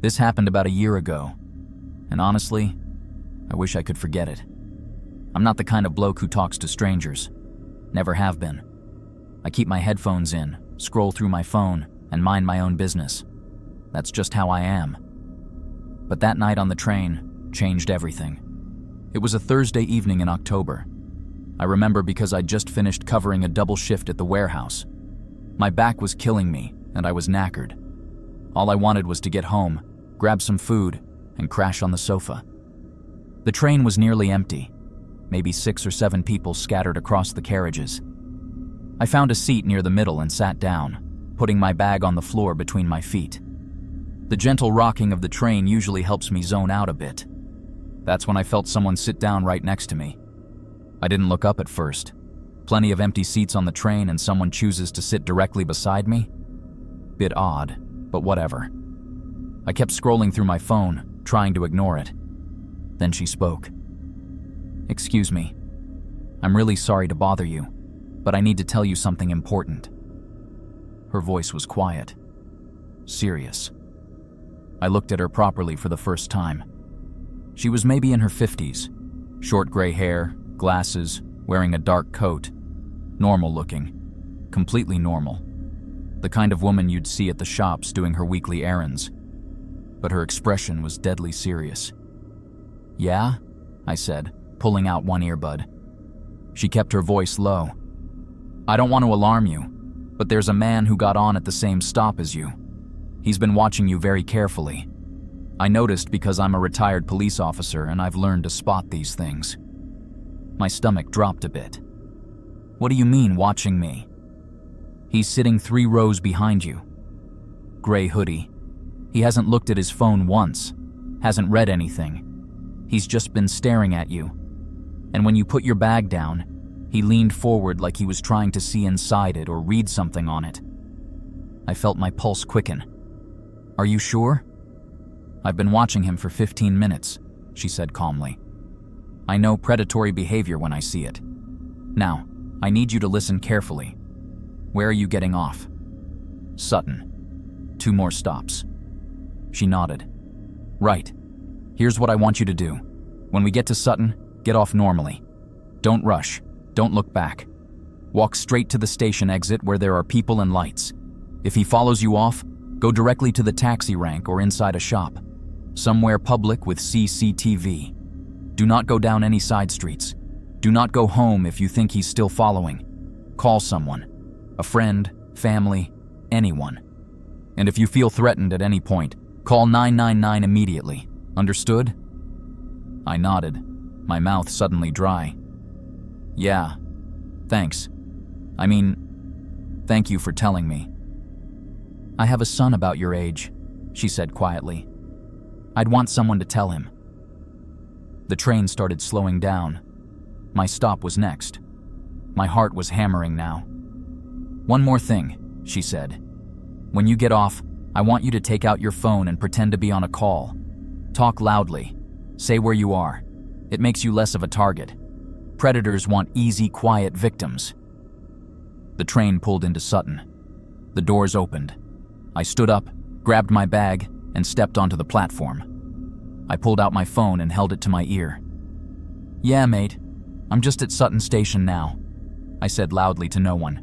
This happened about a year ago, and honestly, I wish I could forget it. I'm not the kind of bloke who talks to strangers. Never have been. I keep my headphones in, scroll through my phone, and mind my own business. That's just how I am. But that night on the train changed everything. It was a Thursday evening in October. I remember because I'd just finished covering a double shift at the warehouse. My back was killing me, and I was knackered. All I wanted was to get home, grab some food, and crash on the sofa. The train was nearly empty, maybe 6 or 7 people scattered across the carriages. I found a seat near the middle and sat down, putting my bag on the floor between my feet. The gentle rocking of the train usually helps me zone out a bit. That's when I felt someone sit down right next to me. I didn't look up at first. Plenty of empty seats on the train and someone chooses to sit directly beside me? Bit odd, but whatever. I kept scrolling through my phone, trying to ignore it. Then she spoke. "Excuse me. I'm really sorry to bother you, but I need to tell you something important." Her voice was quiet, serious. I looked at her properly for the first time. She was maybe in her 50s, short gray hair, glasses, wearing a dark coat. Normal looking, completely normal. The kind of woman you'd see at the shops doing her weekly errands. But her expression was deadly serious. "Yeah?" I said, pulling out one earbud. She kept her voice low. "I don't want to alarm you, but there's a man who got on at the same stop as you. He's been watching you very carefully. I noticed because I'm a retired police officer and I've learned to spot these things." My stomach dropped a bit. "What do you mean, watching me?" "He's sitting 3 rows behind you. Gray hoodie. He hasn't looked at his phone once, hasn't read anything. He's just been staring at you. And when you put your bag down, he leaned forward like he was trying to see inside it or read something on it." I felt my pulse quicken. "Are you sure?" "I've been watching him for 15 minutes, she said calmly. "I know predatory behavior when I see it. Now, I need you to listen carefully. Where are you getting off?" "Sutton. 2 more stops." She nodded. "Right. Here's what I want you to do. When we get to Sutton, get off normally. Don't rush. Don't look back. Walk straight to the station exit where there are people and lights. If he follows you off, go directly to the taxi rank or inside a shop. Somewhere public with CCTV. Do not go down any side streets. Do not go home if you think he's still following. Call someone. A friend, family, anyone. And if you feel threatened at any point, call 999 immediately. Understood?" I nodded, my mouth suddenly dry. "Yeah, thanks. Thank you for telling me." "I have a son about your age," she said quietly. "I'd want someone to tell him." The train started slowing down. My stop was next. My heart was hammering now. "One more thing," she said. "When you get off, I want you to take out your phone and pretend to be on a call. Talk loudly. Say where you are. It makes you less of a target. Predators want easy, quiet victims." The train pulled into Sutton. The doors opened. I stood up, grabbed my bag, and stepped onto the platform. I pulled out my phone and held it to my ear. "Yeah, mate. I'm just at Sutton Station now," I said loudly to no one.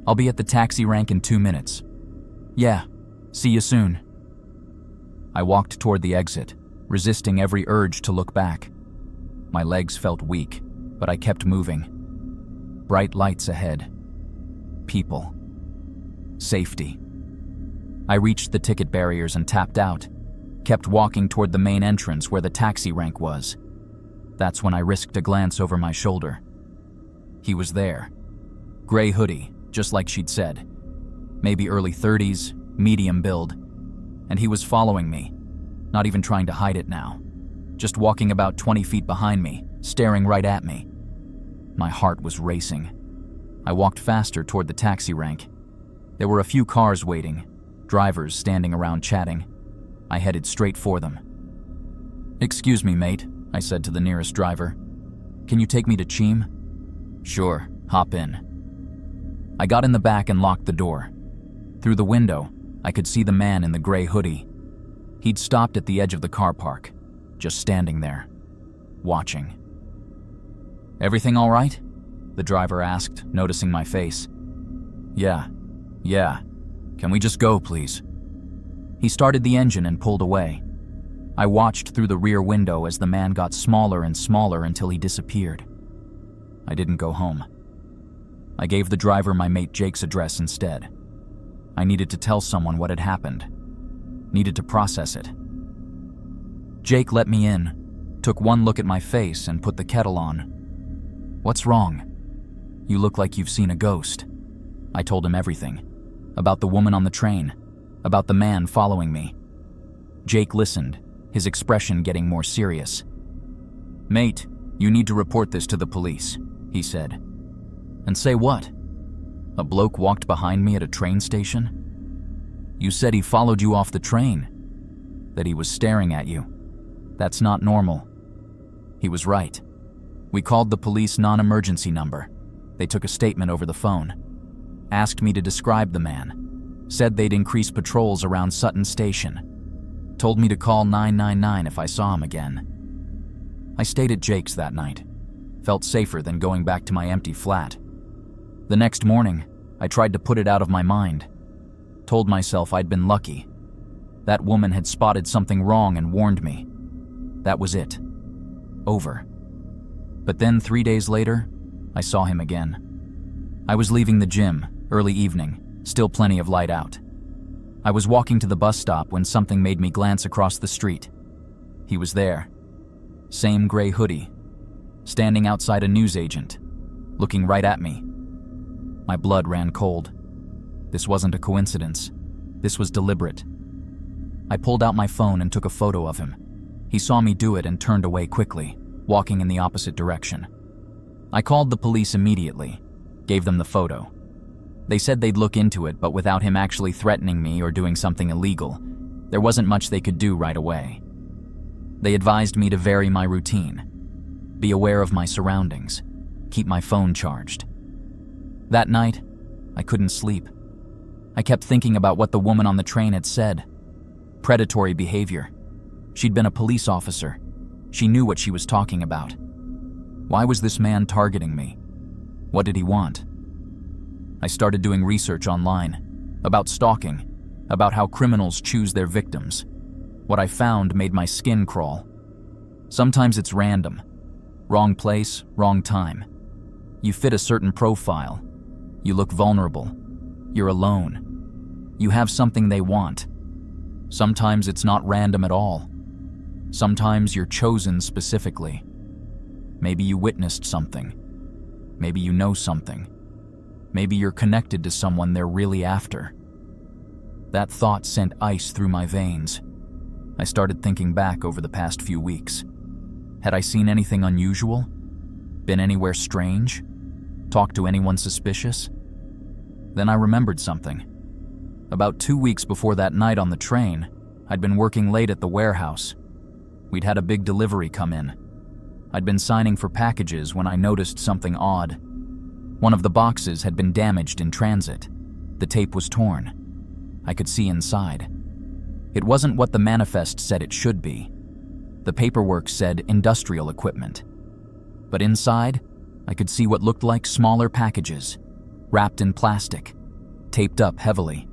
"I'll be at the taxi rank in 2 minutes. Yeah, see you soon." I walked toward the exit, resisting every urge to look back. My legs felt weak, but I kept moving. Bright lights ahead. People. Safety. I reached the ticket barriers and tapped out, kept walking toward the main entrance where the taxi rank was. That's when I risked a glance over my shoulder. He was there. Gray hoodie, just like she'd said. Maybe early 30s, medium build. And he was following me, not even trying to hide it now. Just walking about 20 feet behind me, staring right at me. My heart was racing. I walked faster toward the taxi rank. There were a few cars waiting, drivers standing around chatting. I headed straight for them. "Excuse me, mate," I said to the nearest driver. "Can you take me to Cheam?" "Sure, hop in." I got in the back and locked the door. Through the window, I could see the man in the gray hoodie. He'd stopped at the edge of the car park, just standing there, watching. "Everything all right?" the driver asked, noticing my face. Yeah. Can we just go, please?" He started the engine and pulled away. I watched through the rear window as the man got smaller and smaller until he disappeared. I didn't go home. I gave the driver my mate Jake's address instead. I needed to tell someone what had happened. Needed to process it. Jake let me in, took one look at my face and put the kettle on. "What's wrong?" "You look like you've seen a ghost." I told him everything. About the woman on the train. About the man following me. Jake listened, his expression getting more serious. "Mate, you need to report this to the police," he said. "And say what? A bloke walked behind me at a train station? You said he followed you off the train. That he was staring at you. That's not normal." He was right. We called the police non-emergency number. They took a statement over the phone. Asked me to describe the man. Said they'd increase patrols around Sutton Station. Told me to call 999 if I saw him again. I stayed at Jake's that night. Felt safer than going back to my empty flat. The next morning, I tried to put it out of my mind. Told myself I'd been lucky. That woman had spotted something wrong and warned me. That was it. Over. But then 3 days later, I saw him again. I was leaving the gym, early evening, still plenty of light out. I was walking to the bus stop when something made me glance across the street. He was there. Same gray hoodie. Standing outside a newsagent, looking right at me. My blood ran cold. This wasn't a coincidence. This was deliberate. I pulled out my phone and took a photo of him. He saw me do it and turned away quickly, walking in the opposite direction. I called the police immediately, gave them the photo. They said they'd look into it, but without him actually threatening me or doing something illegal, there wasn't much they could do right away. They advised me to vary my routine, be aware of my surroundings, keep my phone charged. That night, I couldn't sleep. I kept thinking about what the woman on the train had said. Predatory behavior. She'd been a police officer. She knew what she was talking about. Why was this man targeting me? What did he want? I started doing research online, about stalking, about how criminals choose their victims. What I found made my skin crawl. Sometimes it's random. Wrong place, wrong time. You fit a certain profile. You look vulnerable. You're alone. You have something they want. Sometimes it's not random at all. Sometimes you're chosen specifically. Maybe you witnessed something. Maybe you know something. Maybe you're connected to someone they're really after. That thought sent ice through my veins. I started thinking back over the past few weeks. Had I seen anything unusual? Been anywhere strange? Talked to anyone suspicious? Then I remembered something. About 2 weeks before that night on the train, I'd been working late at the warehouse. We'd had a big delivery come in. I'd been signing for packages when I noticed something odd. One of the boxes had been damaged in transit. The tape was torn. I could see inside. It wasn't what the manifest said it should be. The paperwork said industrial equipment. But inside, I could see what looked like smaller packages, wrapped in plastic, taped up heavily.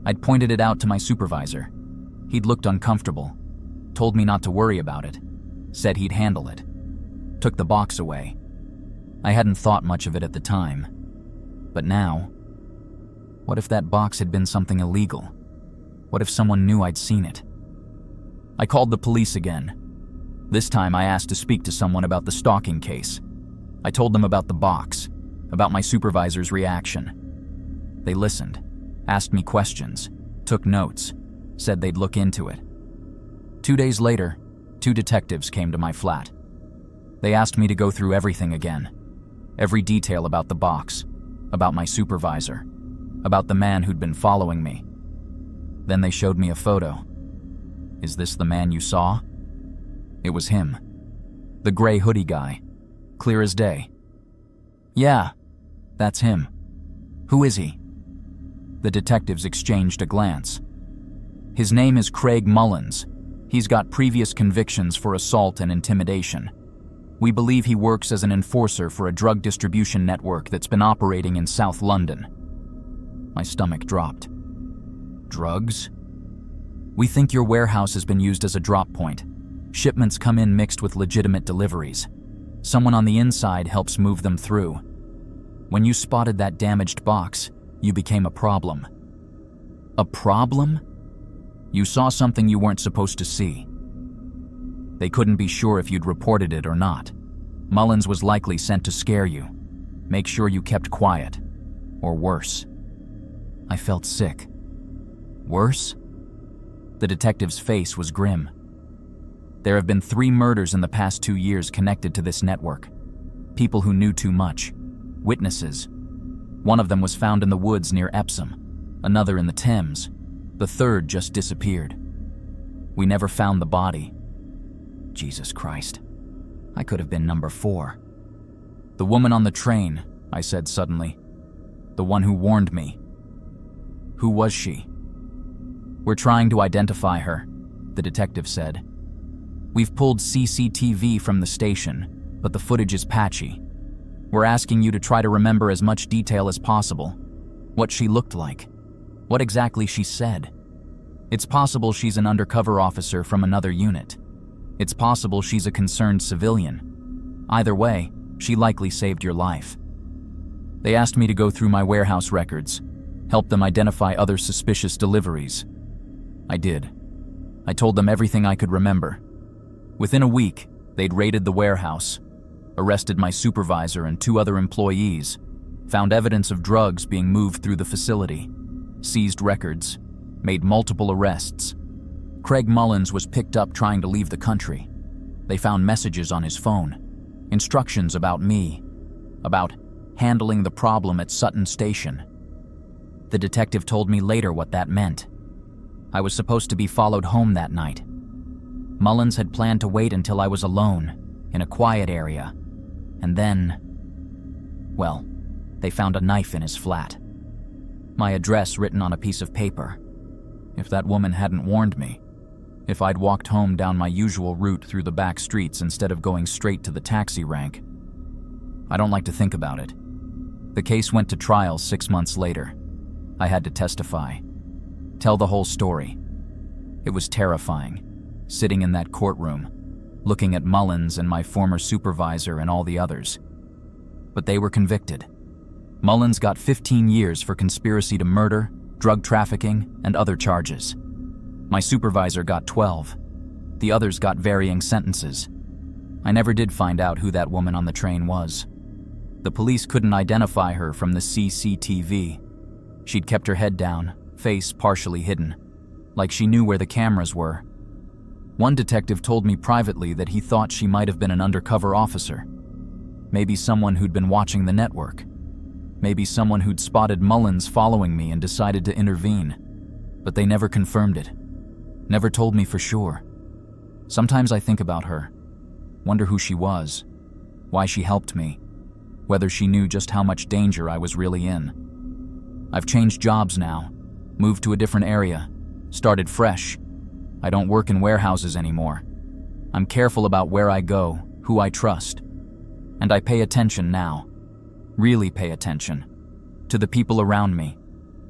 I'd pointed it out to my supervisor. He'd looked uncomfortable, told me not to worry about it, said he'd handle it. Took the box away. I hadn't thought much of it at the time. But now, what if that box had been something illegal? What if someone knew I'd seen it? I called the police again. This time I asked to speak to someone about the stalking case. I told them about the box, about my supervisor's reaction. They listened, asked me questions, took notes, said they'd look into it. 2 days later, 2 detectives came to my flat. They asked me to go through everything again. Every detail about the box, about my supervisor, about the man who'd been following me. Then they showed me a photo. Is this the man you saw? It was him. The gray hoodie guy. Clear as day. Yeah, that's him. Who is he? The detectives exchanged a glance. His name is Craig Mullins. He's got previous convictions for assault and intimidation. We believe he works as an enforcer for a drug distribution network that's been operating in South London. My stomach dropped. Drugs? We think your warehouse has been used as a drop point. Shipments come in mixed with legitimate deliveries. Someone on the inside helps move them through. When you spotted that damaged box, you became a problem. A problem? You saw something you weren't supposed to see. They couldn't be sure if you'd reported it or not. Mullins was likely sent to scare you. Make sure you kept quiet. Or worse. I felt sick. Worse? The detective's face was grim. There have been 3 murders in the past 2 years connected to this network. People who knew too much. Witnesses. One of them was found in the woods near Epsom, another in the Thames. The third just disappeared. We never found the body. Jesus Christ. I could have been number 4. The woman on the train, I said suddenly. The one who warned me. Who was she? We're trying to identify her, the detective said. We've pulled CCTV from the station, but the footage is patchy. We're asking you to try to remember as much detail as possible. What she looked like. What exactly she said. It's possible she's an undercover officer from another unit. It's possible she's a concerned civilian. Either way, she likely saved your life. They asked me to go through my warehouse records, help them identify other suspicious deliveries. I did. I told them everything I could remember. Within a week, they'd raided the warehouse, arrested my supervisor and 2 other employees, found evidence of drugs being moved through the facility, seized records, made multiple arrests. Craig Mullins was picked up trying to leave the country. They found messages on his phone, instructions about me, about handling the problem at Sutton Station. The detective told me later what that meant. I was supposed to be followed home that night. Mullins had planned to wait until I was alone, in a quiet area, and then, well, they found a knife in his flat. My address written on a piece of paper. If that woman hadn't warned me, if I'd walked home down my usual route through the back streets instead of going straight to the taxi rank. I don't like to think about it. The case went to trial 6 months later. I had to testify. Tell the whole story. It was terrifying, sitting in that courtroom, looking at Mullins and my former supervisor and all the others. But they were convicted. Mullins got 15 years for conspiracy to murder, drug trafficking, and other charges. My supervisor got 12. The others got varying sentences. I never did find out who that woman on the train was. The police couldn't identify her from the CCTV. She'd kept her head down, face partially hidden, like she knew where the cameras were. One detective told me privately that he thought she might have been an undercover officer. Maybe someone who'd been watching the network. Maybe someone who'd spotted Mullins following me and decided to intervene. But they never confirmed it. Never told me for sure. Sometimes I think about her. Wonder who she was. Why she helped me. Whether she knew just how much danger I was really in. I've changed jobs now. Moved to a different area. Started fresh. I don't work in warehouses anymore. I'm careful about where I go, who I trust. And I pay attention now. Really pay attention. To the people around me.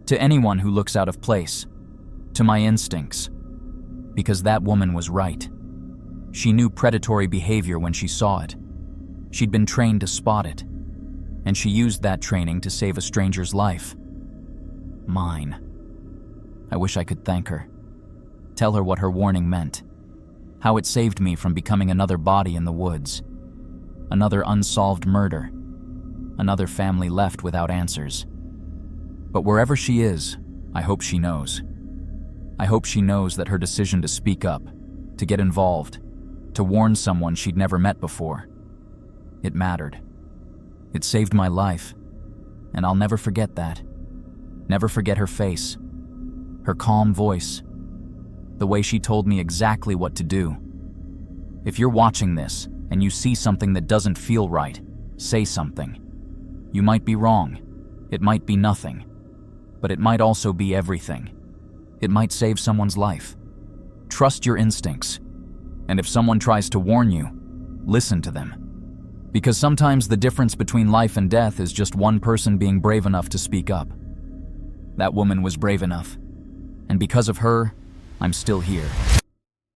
To anyone who looks out of place. To my instincts. Because that woman was right. She knew predatory behavior when she saw it. She'd been trained to spot it. And she used that training to save a stranger's life. Mine. I wish I could thank her. Tell her what her warning meant. How it saved me from becoming another body in the woods. Another unsolved murder. Another family left without answers. But wherever she is, I hope she knows. I hope she knows that her decision to speak up, to get involved, to warn someone she'd never met before, it mattered. It saved my life, and I'll never forget that. Never forget her face, her calm voice, the way she told me exactly what to do. If you're watching this and you see something that doesn't feel right, say something. You might be wrong. It might be nothing. But it might also be everything. It might save someone's life. Trust your instincts. And if someone tries to warn you, listen to them. Because sometimes the difference between life and death is just one person being brave enough to speak up. That woman was brave enough. And because of her, I'm still here.